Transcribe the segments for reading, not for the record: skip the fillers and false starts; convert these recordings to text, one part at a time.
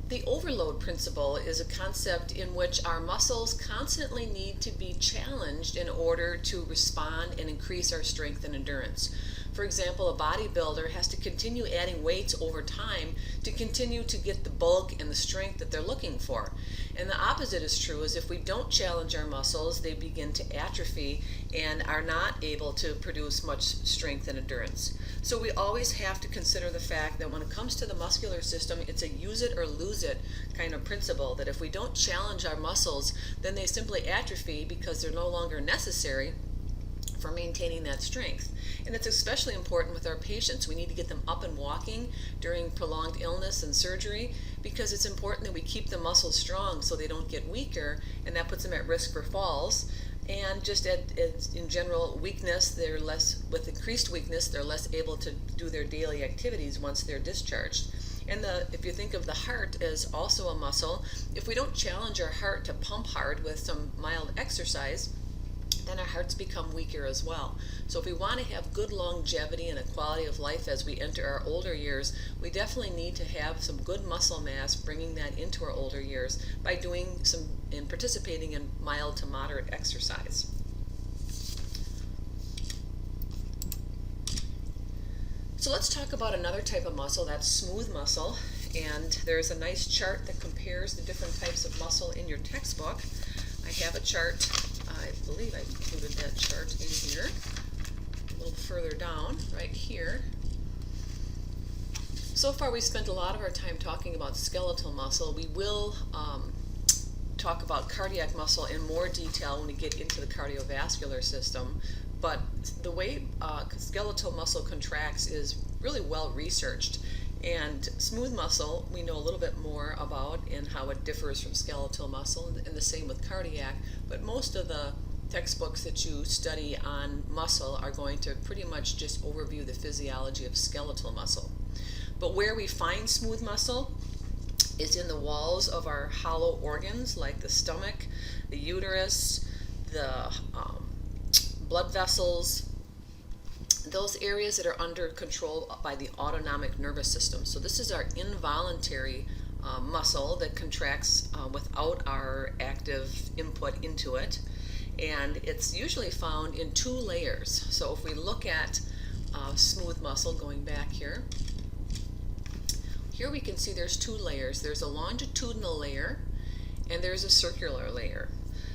The overload principle is a concept in which our muscles constantly need to be challenged in order to respond and increase our strength and endurance. For example, a bodybuilder has to continue adding weights over time to continue to get the bulk and the strength that they're looking for. And the opposite is true, is if we don't challenge our muscles, they begin to atrophy and are not able to produce much strength and endurance. So we always have to consider the fact that when it comes to the muscular system, it's a use it or lose it kind of principle, that if we don't challenge our muscles, then they simply atrophy because they're no longer necessary for maintaining that strength. And it's especially important with our patients. We need to get them up and walking during prolonged illness and surgery, because it's important that we keep the muscles strong so they don't get weaker, and that puts them at risk for falls. And just in general weakness, with increased weakness, they're less able to do their daily activities once they're discharged. And if you think of the heart as also a muscle, if we don't challenge our heart to pump hard with some mild exercise, then our hearts become weaker as well. So if we want to have good longevity and a quality of life as we enter our older years, we definitely need to have some good muscle mass, bringing that into our older years by doing and participating in mild to moderate exercise. So let's talk about another type of muscle, that's smooth muscle. And there's a nice chart that compares the different types of muscle in your textbook. I have a chart. I believe I included that chart in here, a little further down, right here. So far we spent a lot of our time talking about skeletal muscle. We will talk about cardiac muscle in more detail when we get into the cardiovascular system, but the way skeletal muscle contracts is really well researched. And smooth muscle we know a little bit more about and how it differs from skeletal muscle, and the same with cardiac, but most of the textbooks that you study on muscle are going to pretty much just overview the physiology of skeletal muscle. But where we find smooth muscle is in the walls of our hollow organs, like the stomach, the uterus, the blood vessels, those areas that are under control by the autonomic nervous system. So this is our involuntary muscle that contracts without our active input into it. And it's usually found in two layers. So if we look at smooth muscle, going back here we can see there's two layers. There's a longitudinal layer and there's a circular layer.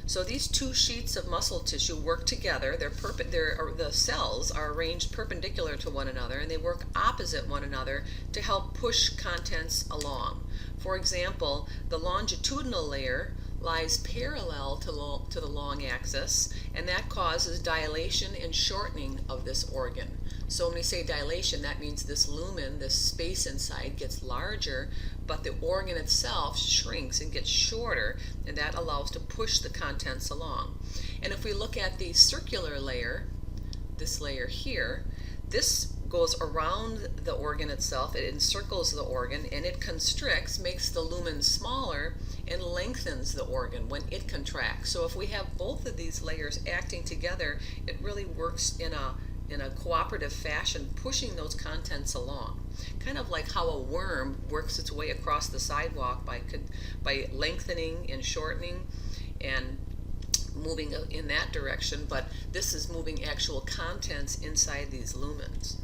So these two sheets of muscle tissue work together. The cells are arranged perpendicular to one another, and they work opposite one another to help push contents along. For example, the longitudinal layer lies parallel to the long axis, and that causes dilation and shortening of this organ. So when we say dilation, that means this lumen, this space inside, gets larger, but the organ itself shrinks and gets shorter, and that allows to push the contents along. And if we look at the circular layer, this layer here, this goes around the organ itself, it encircles the organ, and it constricts, makes the lumen smaller, and lengthens the organ when it contracts. So if we have both of these layers acting together, it really works in a cooperative fashion, pushing those contents along. Kind of like how a worm works its way across the sidewalk by lengthening and shortening and moving in that direction, but this is moving actual contents inside these lumens.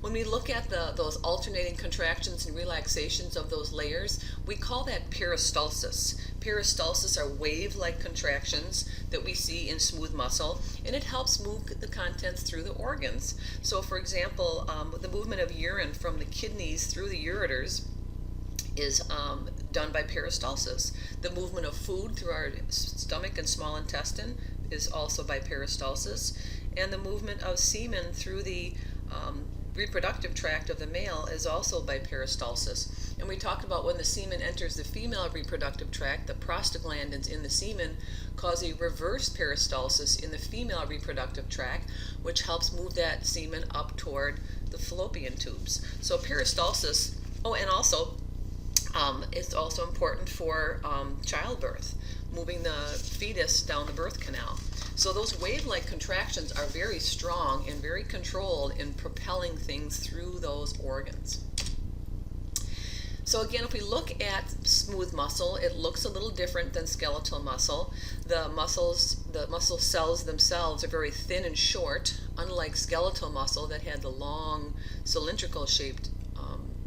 When we look at those alternating contractions and relaxations of those layers, we call that peristalsis. Peristalsis are wave-like contractions that we see in smooth muscle, and it helps move the contents through the organs. So for example, the movement of urine from the kidneys through the ureters is done by peristalsis. The movement of food through our stomach and small intestine is also by peristalsis, and the movement of semen through the reproductive tract of the male is also by peristalsis. And we talked about when the semen enters the female reproductive tract, the prostaglandins in the semen cause a reverse peristalsis in the female reproductive tract, which helps move that semen up toward the fallopian tubes. So peristalsis, and also it's also important for childbirth, moving the fetus down the birth canal. So those wave-like contractions are very strong and very controlled in propelling things through those organs. So again, if we look at smooth muscle, it looks a little different than skeletal muscle. The muscle cells themselves are very thin and short, unlike skeletal muscle that had the long cylindrical shaped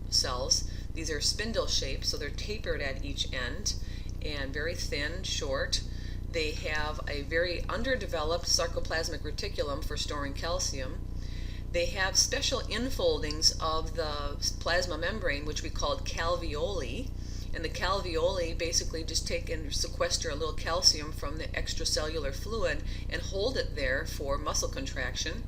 cells. These are spindle shaped, so they're tapered at each end and very thin, short. They have a very underdeveloped sarcoplasmic reticulum for storing calcium. They have special infoldings of the plasma membrane, which we call calveoli. And the calveoli basically just take and sequester a little calcium from the extracellular fluid and hold it there for muscle contraction.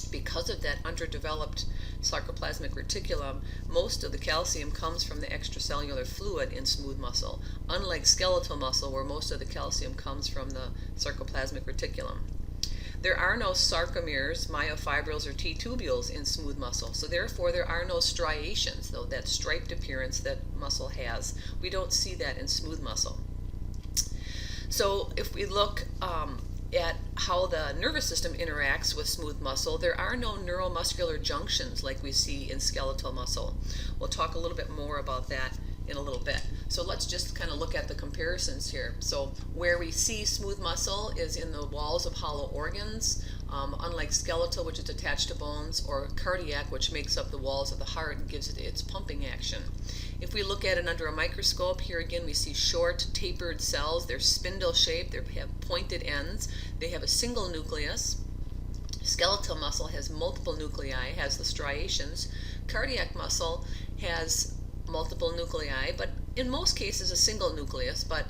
Because of that underdeveloped sarcoplasmic reticulum, most of the calcium comes from the extracellular fluid in smooth muscle, unlike skeletal muscle where most of the calcium comes from the sarcoplasmic reticulum. There are no sarcomeres, myofibrils, or T-tubules in smooth muscle, so therefore there are no striations, though that striped appearance that muscle has. We don't see that in smooth muscle. So if we look at how the nervous system interacts with smooth muscle, there are no neuromuscular junctions like we see in skeletal muscle. We'll talk a little bit more about that in a little bit. So let's just kind of look at the comparisons here. So where we see smooth muscle is in the walls of hollow organs, unlike skeletal, which is attached to bones, or cardiac, which makes up the walls of the heart and gives it its pumping action. If we look at it under a microscope, here again we see short, tapered cells. They're spindle shaped, they have pointed ends, they have a single nucleus. Skeletal muscle has multiple nuclei, has the striations. Cardiac muscle has multiple nuclei, but in most cases a single nucleus, but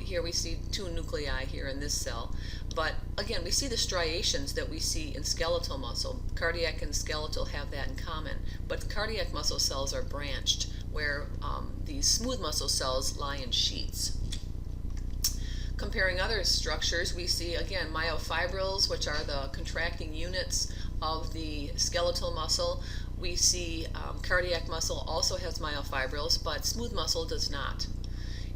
here we see two nuclei here in this cell. But again, we see the striations that we see in skeletal muscle. Cardiac and skeletal have that in common, but cardiac muscle cells are branched, where these smooth muscle cells lie in sheets. Comparing other structures, we see again myofibrils, which are the contracting units of the skeletal muscle. We see cardiac muscle also has myofibrils, but smooth muscle does not.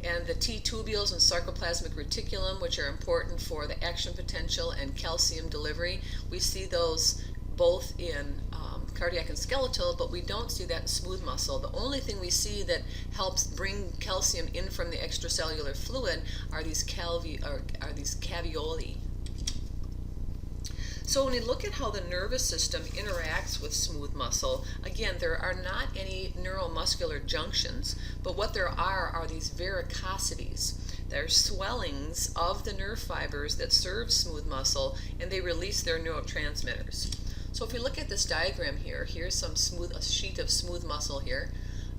And the T-tubules and sarcoplasmic reticulum, which are important for the action potential and calcium delivery, we see those both in cardiac and skeletal, but we don't see that in smooth muscle. The only thing we see that helps bring calcium in from the extracellular fluid are these caveoli. So when we look at how the nervous system interacts with smooth muscle, again, there are not any neuromuscular junctions, but what there are these vericosities. They're swellings of the nerve fibers that serve smooth muscle, and they release their neurotransmitters. So if we look at this diagram here, here's a sheet of smooth muscle here,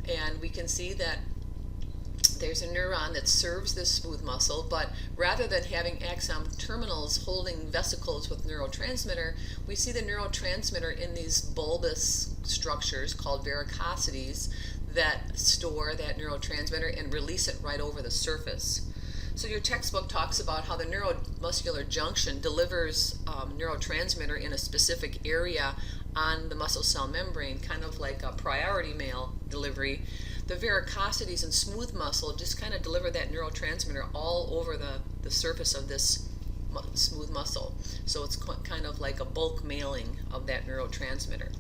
and we can see that there's a neuron that serves this smooth muscle, but rather than having axon terminals holding vesicles with neurotransmitter, we see the neurotransmitter in these bulbous structures called vericosities that store that neurotransmitter and release it right over the surface. So your textbook talks about how the neuromuscular junction delivers neurotransmitter in a specific area on the muscle cell membrane, kind of like a priority mail delivery. The vericosities in smooth muscle just kind of deliver that neurotransmitter all over the surface of this smooth muscle. So it's kind of like a bulk mailing of that neurotransmitter.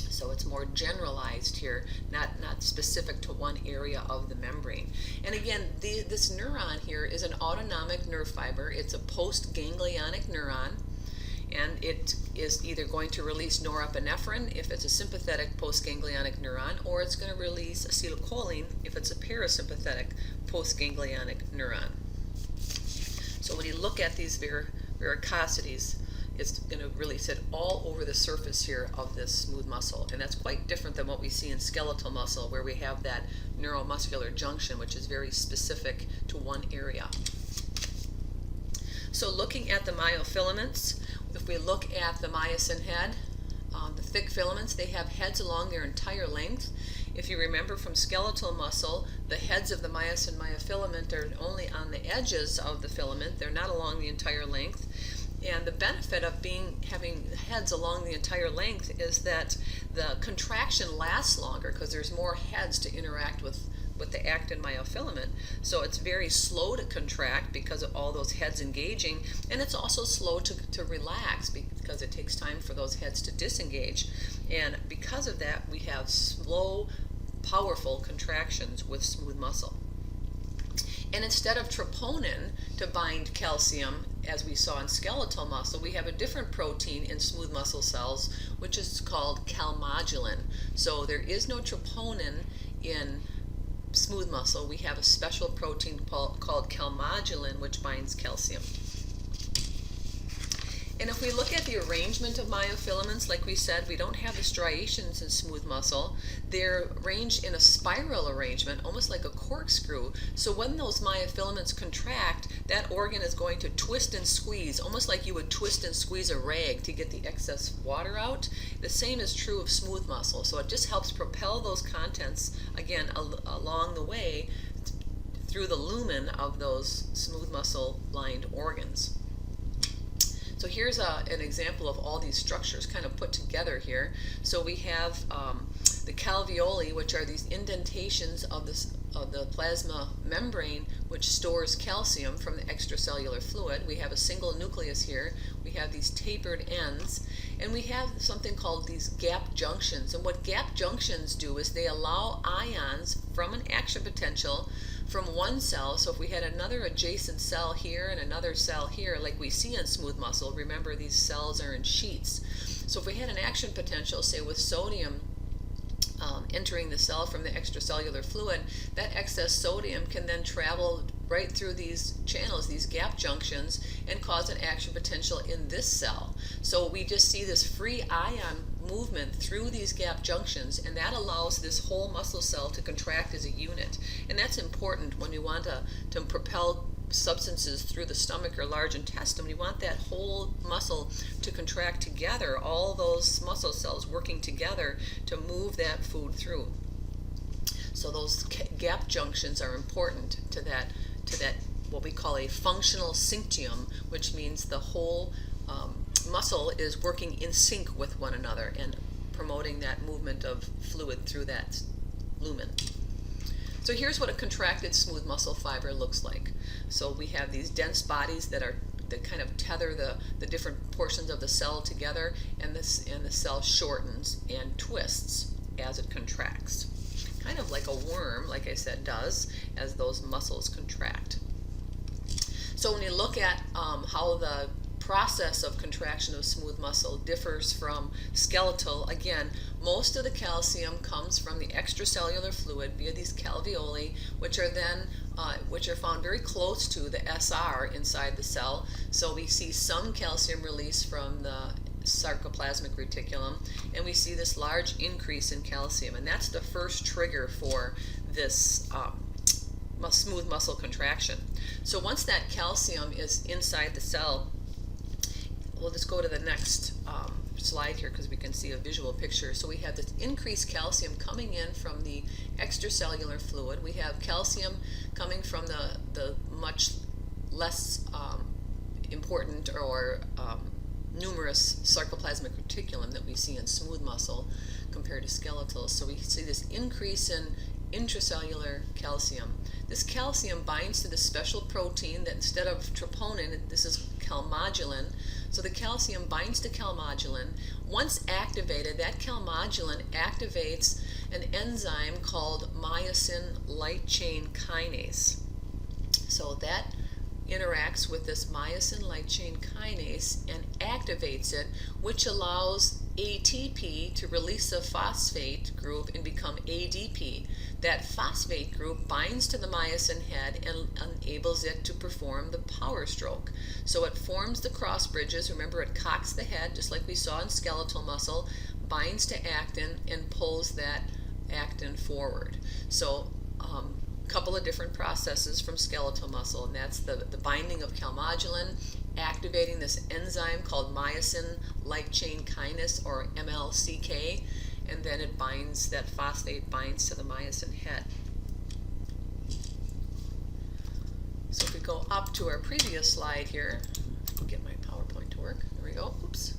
So it's more generalized here, not specific to one area of the membrane. And again, this neuron here is an autonomic nerve fiber. It's a postganglionic neuron, and it is either going to release norepinephrine if it's a sympathetic postganglionic neuron, or it's going to release acetylcholine if it's a parasympathetic postganglionic neuron. So when you look at these vericosities, it's going to release it all over the surface here of this smooth muscle. And that's quite different than what we see in skeletal muscle, where we have that neuromuscular junction, which is very specific to one area. So looking at the myofilaments, if we look at the myosin head, the thick filaments, they have heads along their entire length. If you remember from skeletal muscle, the heads of the myosin myofilament are only on the edges of the filament. They're not along the entire length. And the benefit of having heads along the entire length is that the contraction lasts longer because there's more heads to interact with the actin myofilament. So it's very slow to contract because of all those heads engaging, and it's also slow to relax because it takes time for those heads to disengage. And because of that, we have slow powerful contractions with smooth muscle. And instead of troponin to bind calcium, as we saw in skeletal muscle, we have a different protein in smooth muscle cells, which is called calmodulin. So there is no troponin in smooth muscle. We have a special protein called calmodulin, which binds calcium. And if we look at the arrangement of myofilaments, like we said, we don't have the striations in smooth muscle. They're arranged in a spiral arrangement, almost like a corkscrew. So when those myofilaments contract, that organ is going to twist and squeeze, almost like you would twist and squeeze a rag to get the excess water out. The same is true of smooth muscle. So it just helps propel those contents, again, along the way through the lumen of those smooth muscle-lined organs. So here's an example of all these structures kind of put together here. So we have the calveoli, which are these indentations of the plasma membrane, which stores calcium from the extracellular fluid. We have a single nucleus here. We have these tapered ends, and we have something called these gap junctions. And what gap junctions do is they allow ions from an action potential from one cell. So if we had another adjacent cell here and another cell here, like we see in smooth muscle, remember these cells are in sheets. So if we had an action potential, say with sodium entering the cell from the extracellular fluid, that excess sodium can then travel right through these channels, these gap junctions, and cause an action potential in this cell. So we just see this free ion movement through these gap junctions, and that allows this whole muscle cell to contract as a unit. And that's important when we want to propel substances through the stomach or large intestine. We want that whole muscle to contract together, all those muscle cells working together to move that food through. So those gap junctions are important to that what we call a functional synctium, which means the whole muscle is working in sync with one another and promoting that movement of fluid through that lumen. So here's what a contracted smooth muscle fiber looks like. So we have these dense bodies that kind of tether the different portions of the cell together, and the cell shortens and twists as it contracts. Kind of like a worm, like I said, does as those muscles contract. So when you look at how the process of contraction of smooth muscle differs from skeletal, again, most of the calcium comes from the extracellular fluid via these calveoli, which are found very close to the SR inside the cell. So we see some calcium release from the sarcoplasmic reticulum, and we see this large increase in calcium, and that's the first trigger for this smooth muscle contraction. So once that calcium is inside the cell, we'll just go to the next slide here because we can see a visual picture. So we have this increased calcium coming in from the extracellular fluid. We have calcium coming from the much less important or numerous sarcoplasmic reticulum that we see in smooth muscle compared to skeletal. So we see this increase in intracellular calcium. This calcium binds to this special protein that instead of troponin, this is calmodulin. So the calcium binds to calmodulin. Once activated, that calmodulin activates an enzyme called myosin light chain kinase. So that interacts with this myosin light chain kinase and activates it, which allows ATP to release a phosphate group and become ADP. That phosphate group binds to the myosin head and enables it to perform the power stroke. So it forms the cross bridges. Remember, it cocks the head, just like we saw in skeletal muscle, binds to actin and pulls that actin forward. So couple of different processes from skeletal muscle, and that's the binding of calmodulin, activating this enzyme called myosin light chain kinase, or MLCK, and then it binds, that phosphate binds to the myosin head. So if we go up to our previous slide here, I'll get my PowerPoint to work. There we go. Oops.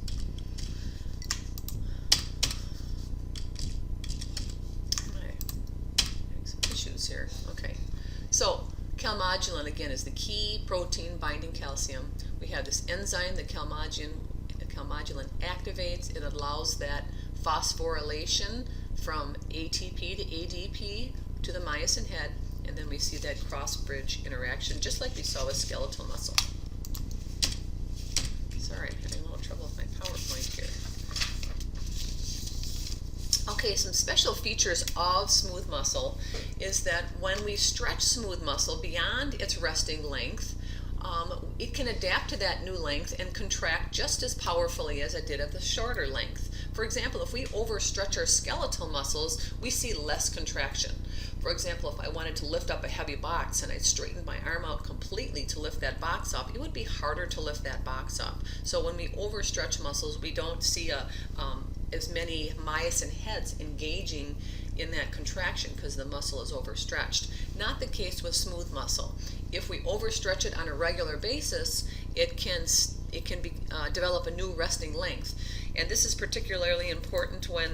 Here. Okay, so calmodulin again is the key protein binding calcium. We have this enzyme that calmodulin activates. It allows that phosphorylation from ATP to ADP to the myosin head, and then we see that cross-bridge interaction, just like we saw with skeletal muscle. Sorry, I'm having a little trouble with my PowerPoint here. Okay, some special features of smooth muscle is that when we stretch smooth muscle beyond its resting length, it can adapt to that new length and contract just as powerfully as it did at the shorter length. For example, if we overstretch our skeletal muscles, we see less contraction. For example, if I wanted to lift up a heavy box and I straightened my arm out completely to lift that box up, it would be harder to lift that box up. So when we overstretch muscles, we don't see as many myosin heads engaging in that contraction because the muscle is overstretched. Not the case with smooth muscle. If we overstretch it on a regular basis, it can develop a new resting length. And this is particularly important when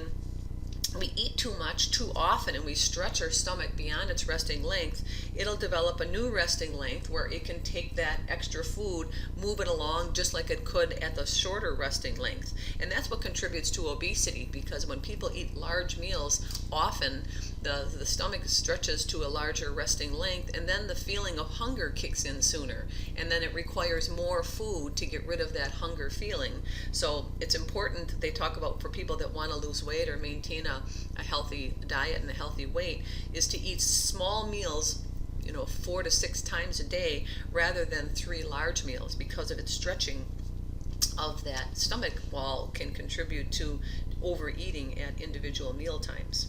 we eat too much too often and we stretch our stomach beyond its resting length. It'll develop a new resting length where it can take that extra food, move it along just like it could at the shorter resting length. And that's what contributes to obesity, because when people eat large meals, often the stomach stretches to a larger resting length, and then the feeling of hunger kicks in sooner, and then it requires more food to get rid of that hunger feeling. So it's important, they talk about, for people that want to lose weight or maintain a healthy diet and a healthy weight, is to eat small meals, 4 to 6 times a day rather than 3 large meals, because of its stretching of that stomach wall can contribute to overeating at individual meal times.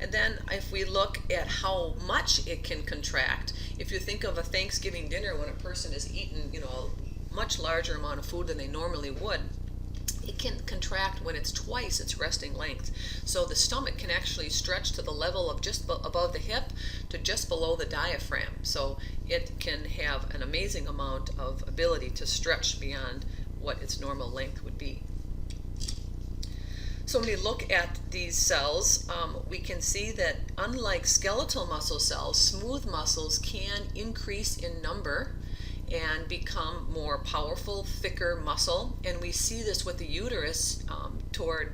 And then if we look at how much it can contract, if you think of a Thanksgiving dinner when a person has eaten, a much larger amount of food than they normally would, it can contract when it's twice its resting length. So the stomach can actually stretch to the level of just above the hip to just below the diaphragm. So it can have an amazing amount of ability to stretch beyond what its normal length would be. So when we look at these cells, we can see that unlike skeletal muscle cells, smooth muscles can increase in number and become more powerful, thicker muscle. And we see this with the uterus toward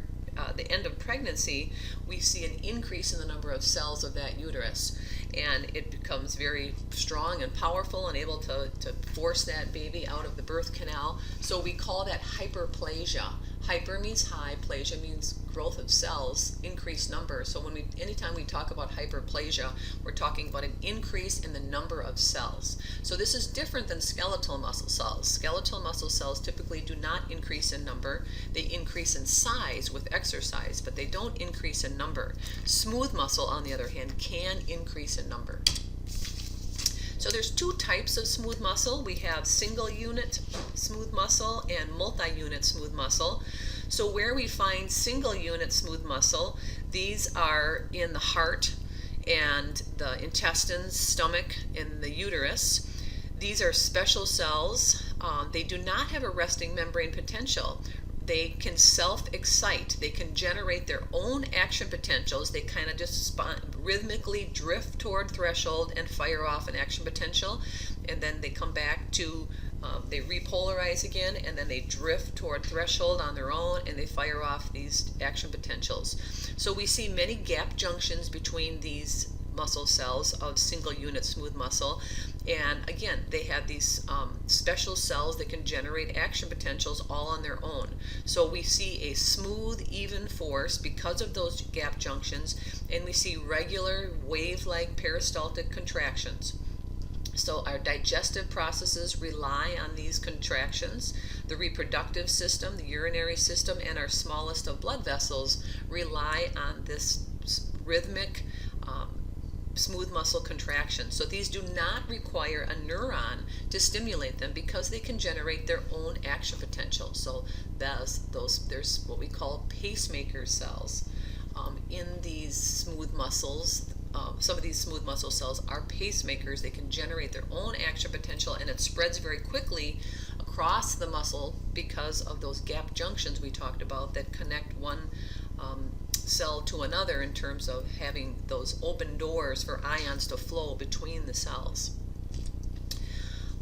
the end of pregnancy. We see an increase in the number of cells of that uterus, and it becomes very strong and powerful and able to force that baby out of the birth canal. So we call that hyperplasia. Hyper means high, plasia means growth of cells, increased number. So anytime we talk about hyperplasia, we're talking about an increase in the number of cells. So this is different than skeletal muscle cells. Skeletal muscle cells typically do not increase in number. They increase in size with exercise, but they don't increase in number. Smooth muscle, on the other hand, can increase in number. So there's 2 types of smooth muscle. We have single unit smooth muscle and multi-unit smooth muscle. So where we find single unit smooth muscle, these are in the heart and the intestines, stomach, and the uterus. These are special cells. They do not have a resting membrane potential. They can self-excite. They can generate their own action potentials. They kind of just rhythmically drift toward threshold and fire off an action potential, and then they come back to, they repolarize again, and then they drift toward threshold on their own, and they fire off these action potentials. So we see many gap junctions between these muscle cells of single unit smooth muscle, and again, they have these special cells that can generate action potentials all on their own. So we see a smooth, even force because of those gap junctions, and we see regular wave-like peristaltic contractions. So our digestive processes rely on these contractions. The reproductive system, the urinary system, and our smallest of blood vessels rely on this rhythmic smooth muscle contraction. So these do not require a neuron to stimulate them because they can generate their own action potential. So there's what we call pacemaker cells in these smooth muscles. Some of these smooth muscle cells are pacemakers. They can generate their own action potential, and it spreads very quickly across the muscle because of those gap junctions we talked about that connect one cell to another in terms of having those open doors for ions to flow between the cells.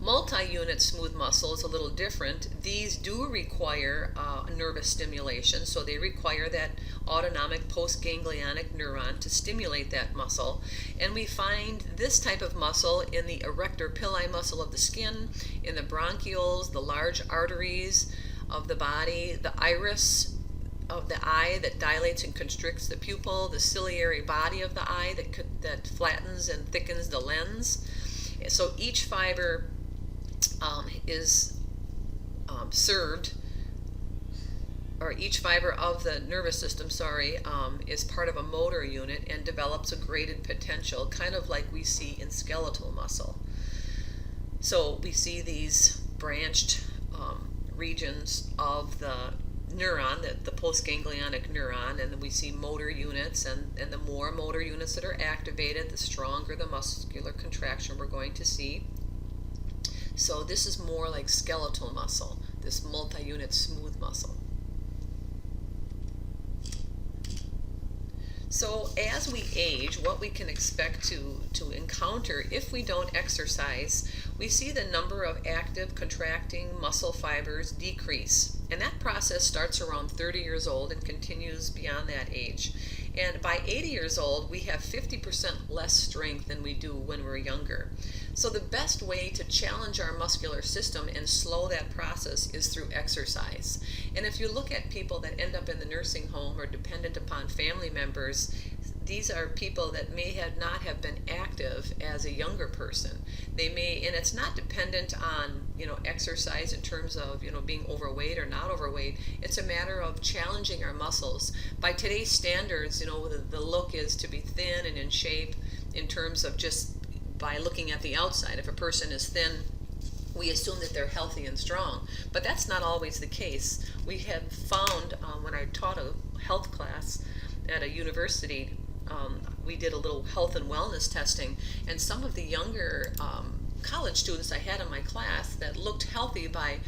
Multi-unit smooth muscle is a little different. These do require nervous stimulation, so they require that autonomic postganglionic neuron to stimulate that muscle. And we find this type of muscle in the erector pili muscle of the skin, in the bronchioles, the large arteries of the body, the iris of the eye that dilates and constricts the pupil, the ciliary body of the eye that flattens and thickens the lens. So each fiber is served, or each fiber of the nervous system, is part of a motor unit and develops a graded potential, kind of like we see in skeletal muscle. So we see these branched regions of the neuron, the postganglionic neuron, and then we see motor units, and the more motor units that are activated, the stronger the muscular contraction we're going to see. So this is more like skeletal muscle, this multi-unit smooth muscle. So as we age, what we can expect to encounter if we don't exercise, we see the number of active contracting muscle fibers decrease. And that process starts around 30 years old and continues beyond that age. And by 80 years old, we have 50% less strength than we do when we're younger. So the best way to challenge our muscular system and slow that process is through exercise. And if you look at people that end up in the nursing home or dependent upon family members, these are people that may not have been active as a younger person. They may, and it's not dependent on, exercise in terms of, being overweight or not overweight. It's a matter of challenging our muscles. By today's standards, the look is to be thin and in shape in terms of just by looking at the outside. If a person is thin, we assume that they're healthy and strong, but that's not always the case. We have found, when I taught a health class at a university, we did a little health and wellness testing, and some of the younger college students I had in my class that looked healthy by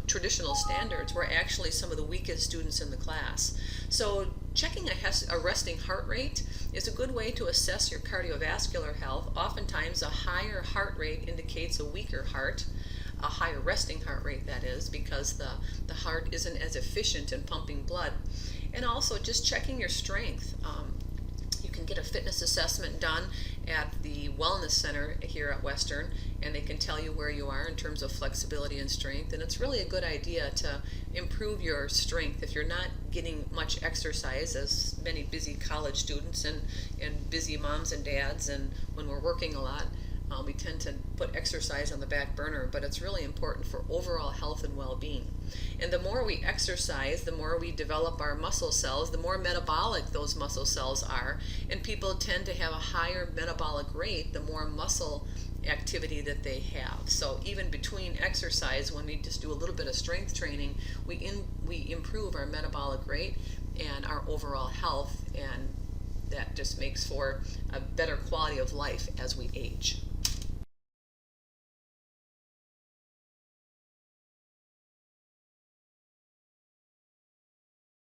traditional standards were actually some of the weakest students in the class. So checking a resting heart rate is a good way to assess your cardiovascular health. Oftentimes a higher heart rate indicates a weaker heart, a higher resting heart rate, that is, because the heart isn't as efficient in pumping blood. And also just checking your strength. You can get a fitness assessment done at the wellness center here at Western, and they can tell you where you are in terms of flexibility and strength. And it's really a good idea to improve your strength if you're not getting much exercise, as many busy college students and busy moms and dads, and when we're working a lot, we tend to put exercise on the back burner, but it's really important for overall health and well-being. And the more we exercise, the more we develop our muscle cells, the more metabolic those muscle cells are, and people tend to have a higher metabolic rate the more muscle activity that they have. So even between exercise, when we just do a little bit of strength training, we improve our metabolic rate and our overall health, and that just makes for a better quality of life as we age.